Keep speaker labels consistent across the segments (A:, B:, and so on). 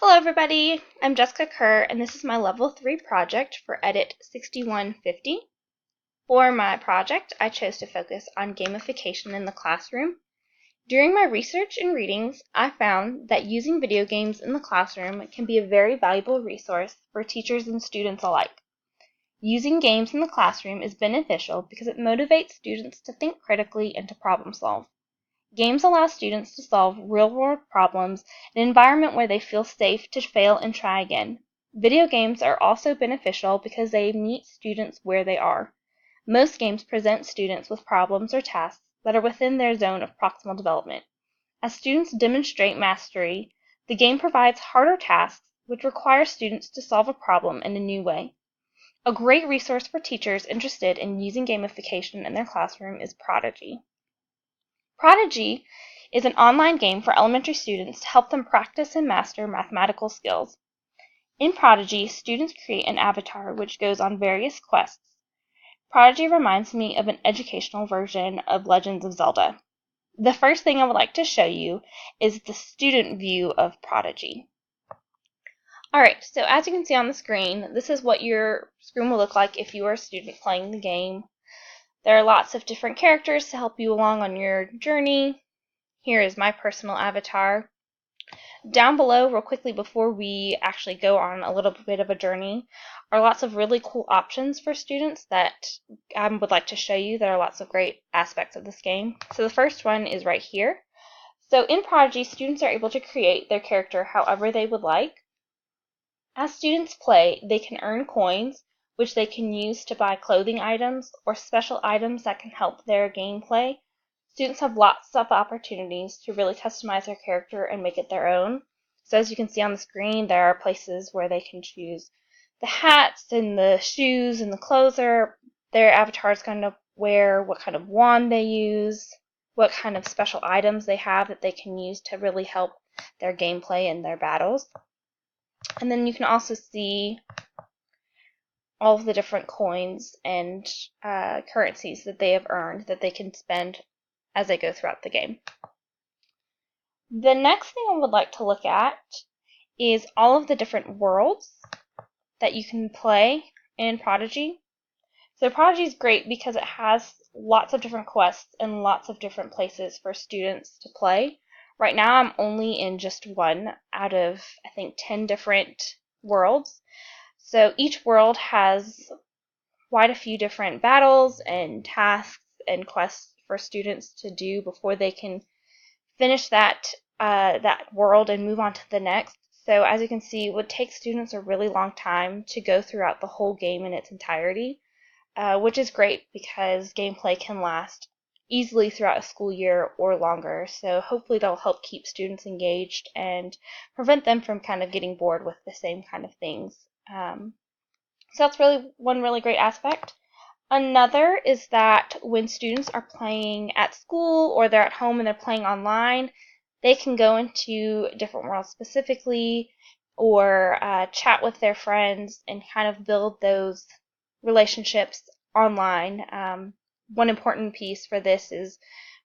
A: Hello everybody, I'm Jessica Kerr and this is my Level 3 project for Edit 6150. For my project, I chose to focus on gamification in the classroom. During my research and readings, I found that using video games in the classroom can be a very valuable resource for teachers and students alike. Using games in the classroom is beneficial because it motivates students to think critically and to problem solve. Games allow students to solve real-world problems in an environment where they feel safe to fail and try again. Video games are also beneficial because they meet students where they are. Most games present students with problems or tasks that are within their zone of proximal development. As students demonstrate mastery, the game provides harder tasks which require students to solve a problem in a new way. A great resource for teachers interested in using gamification in their classroom is Prodigy. Prodigy is an online game for elementary students to help them practice and master mathematical skills. In Prodigy, students create an avatar which goes on various quests. Prodigy reminds me of an educational version of Legends of Zelda. The first thing I would like to show you is the student view of Prodigy. Alright, so as you can see on the screen, this is what your screen will look like if you are a student playing the game. There are lots of different characters to help you along on your journey. Here is my personal avatar. Down below, real quickly before we actually go on a little bit of a journey, are lots of really cool options for students that I would like to show you. There are lots of great aspects of this game. So the first one is right here. So in Prodigy, students are able to create their character however they would like. As students play, they can earn coins, which they can use to buy clothing items or special items that can help their gameplay. Students have lots of opportunities to really customize their character and make it their own. So as you can see on the screen, there are places where they can choose the hats and the shoes and the clothes their avatar is going to wear, what kind of wand they use, what kind of special items they have that they can use to really help their gameplay and their battles. And then you can also see all of the different coins and currencies that they have earned that they can spend as they go throughout the game. The next thing I would like to look at is all of the different worlds that you can play in Prodigy. So Prodigy is great because it has lots of different quests and lots of different places for students to play. Right now I'm only in just one out of, I think, 10 different worlds. So each world has quite a few different battles and tasks and quests for students to do before they can finish that world and move on to the next. So as you can see, it would take students a really long time to go throughout the whole game in its entirety, which is great because gameplay can last easily throughout a school year or longer. So hopefully that'll help keep students engaged and prevent them from kind of getting bored with the same kind of things. So that's one really great aspect. Another is that when students are playing at school or they're at home and they're playing online, they can go into different worlds specifically or chat with their friends and kind of build those relationships online. One important piece for this is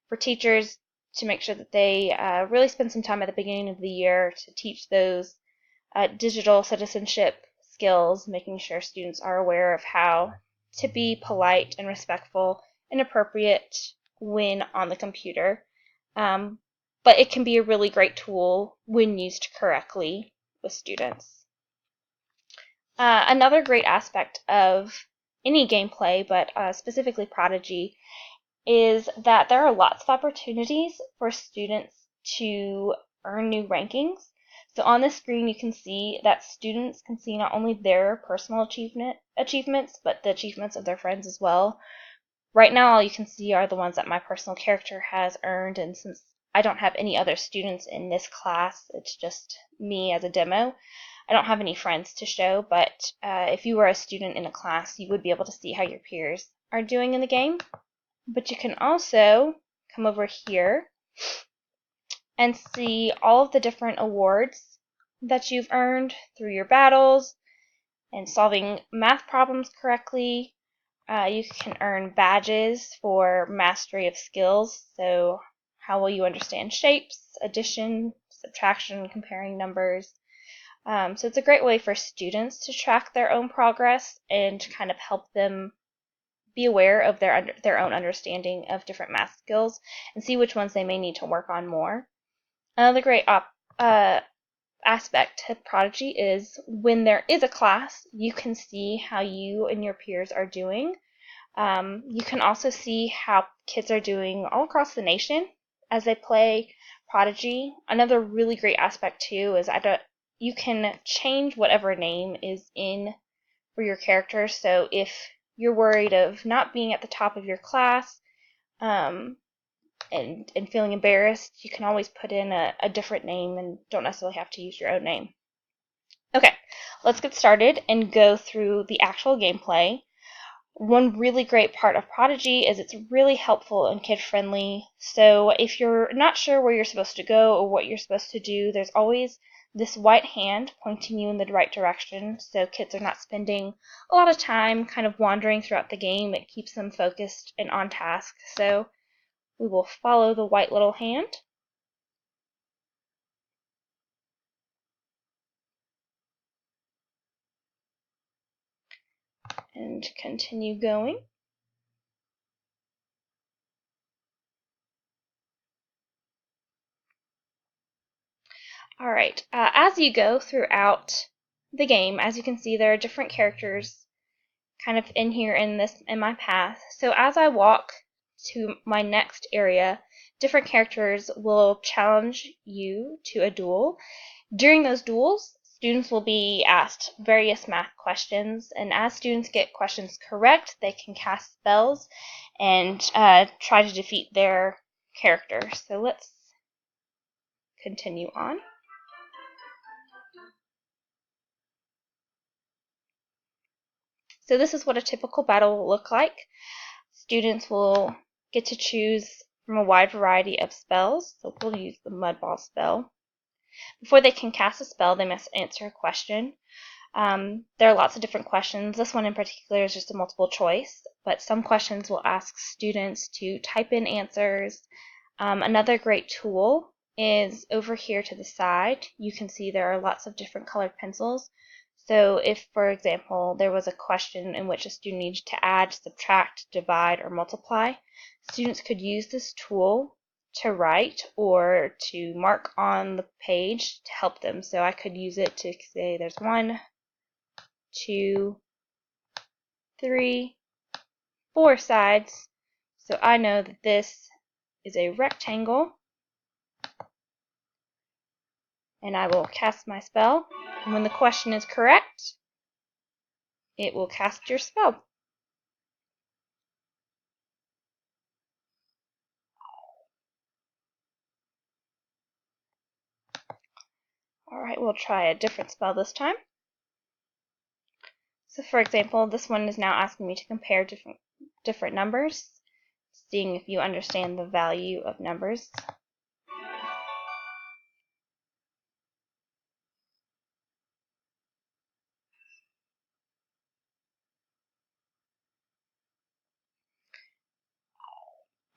A: for teachers to make sure that they really spend some time at the beginning of the year to teach those digital citizenship skills, making sure students are aware of how to be polite and respectful and appropriate when on the computer. But it can be a really great tool when used correctly with students. Another great aspect of any gameplay, but specifically Prodigy, is that there are lots of opportunities for students to earn new rankings. So on the screen you can see that students can see not only their personal achievements, but the achievements of their friends as well. Right now all you can see are the ones that my personal character has earned, and since I don't have any other students in this class, it's just me as a demo, I don't have any friends to show, but if you were a student in a class, you would be able to see how your peers are doing in the game. But you can also come over here and see all of the different awards that you've earned through your battles and solving math problems correctly. You can earn badges for mastery of skills, so how well you understand shapes, addition, subtraction, comparing numbers. So it's a great way for students to track their own progress and kind of help them be aware of their own understanding of different math skills and see which ones they may need to work on more. Another great aspect to Prodigy is when there is a class, you can see how you and your peers are doing. You can also see how kids are doing all across the nation as they play Prodigy. Another really great aspect too is you can change whatever name is in for your character. So if you're worried of not being at the top of your class and feeling embarrassed, you can always put in a different name and don't necessarily have to use your own name. Okay, let's get started and go through the actual gameplay. One really great part of Prodigy is it's really helpful and kid-friendly. So if you're not sure where you're supposed to go or what you're supposed to do, there's always this white hand pointing you in the right direction, so kids are not spending a lot of time kind of wandering throughout the game. It keeps them focused and on task. So we will follow the white little hand. And continue going. Alright, as you go throughout the game, as you can see, there are different characters kind of in here in my path. So as I walk to my next area, different characters will challenge you to a duel. During those duels, students will be asked various math questions, and as students get questions correct, they can cast spells and try to defeat their character. So let's continue on. So this is what a typical battle will look like. Students will get to choose from a wide variety of spells. So we'll use the mud ball spell. Before they can cast a spell, they must answer a question. There are lots of different questions. This one in particular is just a multiple choice, but some questions will ask students to type in answers. Another great tool is over here to the side. You can see there are lots of different colored pencils. So if, for example, there was a question in which a student needed to add, subtract, divide, or multiply, students could use this tool to write or to mark on the page to help them. So I could use it to say there's 1, 2, 3, 4 sides. So I know that this is a rectangle. And I will cast my spell. And when the question is correct, it will cast your spell. Alright, we'll try a different spell this time. So for example, this one is now asking me to compare different numbers, seeing if you understand the value of numbers.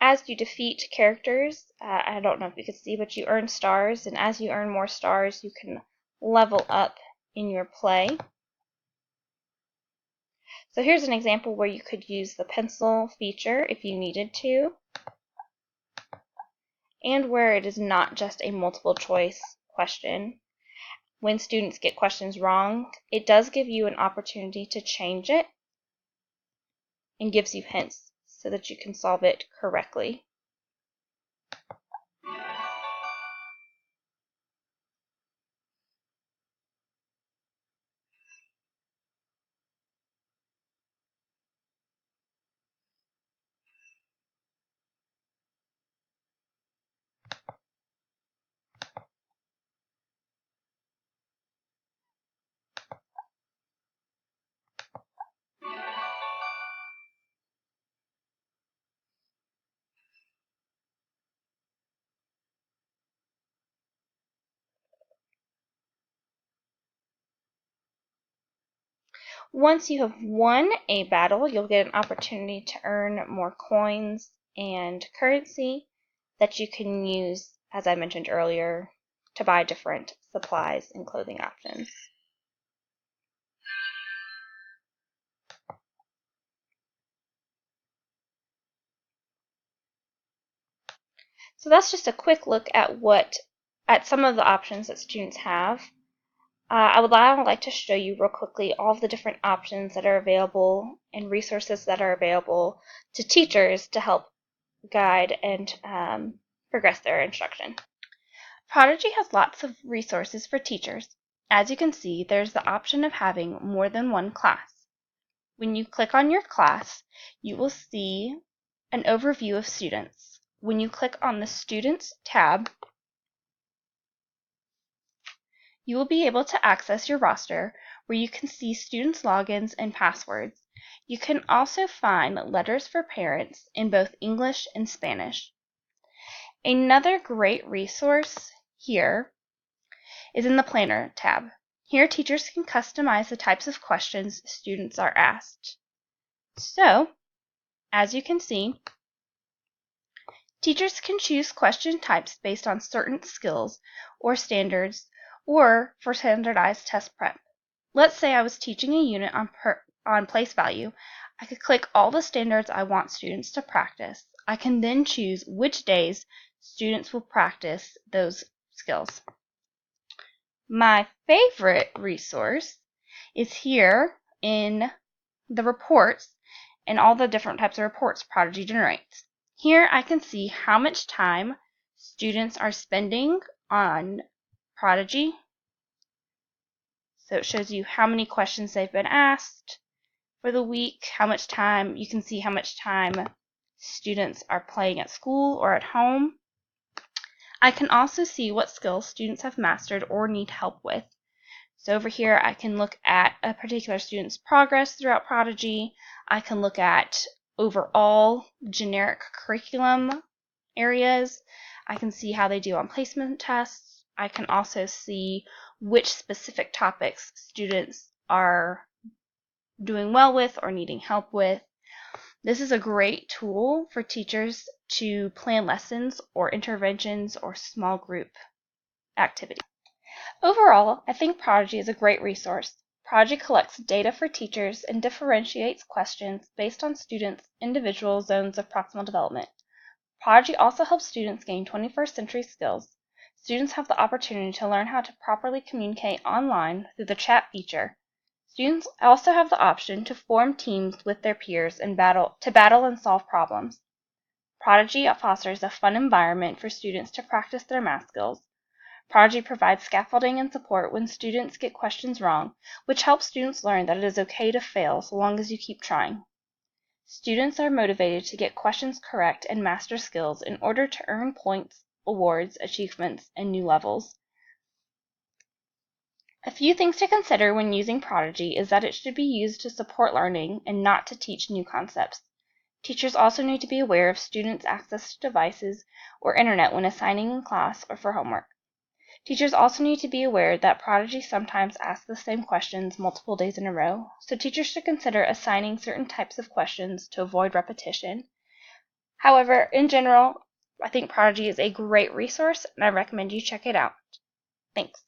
A: As you defeat characters, I don't know if you can see, but you earn stars, and as you earn more stars, you can level up in your play. So here's an example where you could use the pencil feature if you needed to, and where it is not just a multiple choice question. When students get questions wrong, it does give you an opportunity to change it and gives you hints so that you can solve it correctly. Once you have won a battle, you'll get an opportunity to earn more coins and currency that you can use, as I mentioned earlier, to buy different supplies and clothing options. So that's just a quick look at some of the options that students have. I would like to show you real quickly all of the different options that are available and resources that are available to teachers to help guide and progress their instruction. Prodigy has lots of resources for teachers. As you can see, there's the option of having more than one class. When you click on your class, you will see an overview of students. When you click on the Students tab, you will be able to access your roster where you can see students' logins and passwords. You can also find letters for parents in both English and Spanish. Another great resource here is in the Planner tab. Here, teachers can customize the types of questions students are asked. So, as you can see, teachers can choose question types based on certain skills or standards or for standardized test prep. Let's say I was teaching a unit on place value. I could click all the standards I want students to practice. I can then choose which days students will practice those skills. My favorite resource is here in the reports and all the different types of reports Prodigy generates. Here I can see how much time students are spending on Prodigy. So it shows you how many questions they've been asked for the week, how much time, you can see how much time students are playing at school or at home. I can also see what skills students have mastered or need help with. So over here I can look at a particular student's progress throughout Prodigy. I can look at overall generic curriculum areas. I can see how they do on placement tests. I can also see which specific topics students are doing well with or needing help with. This is a great tool for teachers to plan lessons or interventions or small group activities. Overall, I think Prodigy is a great resource. Prodigy collects data for teachers and differentiates questions based on students' individual zones of proximal development. Prodigy also helps students gain 21st century skills. Students have the opportunity to learn how to properly communicate online through the chat feature. Students also have the option to form teams with their peers and battle and solve problems. Prodigy fosters a fun environment for students to practice their math skills. Prodigy provides scaffolding and support when students get questions wrong, which helps students learn that it is okay to fail so long as you keep trying. Students are motivated to get questions correct and master skills in order to earn points, awards, achievements, and new levels. A few things to consider when using Prodigy is that it should be used to support learning and not to teach new concepts. Teachers also need to be aware of students' access to devices or internet when assigning in class or for homework. Teachers also need to be aware that Prodigy sometimes asks the same questions multiple days in a row, so teachers should consider assigning certain types of questions to avoid repetition. However, in general, I think Prodigy is a great resource and I recommend you check it out. Thanks.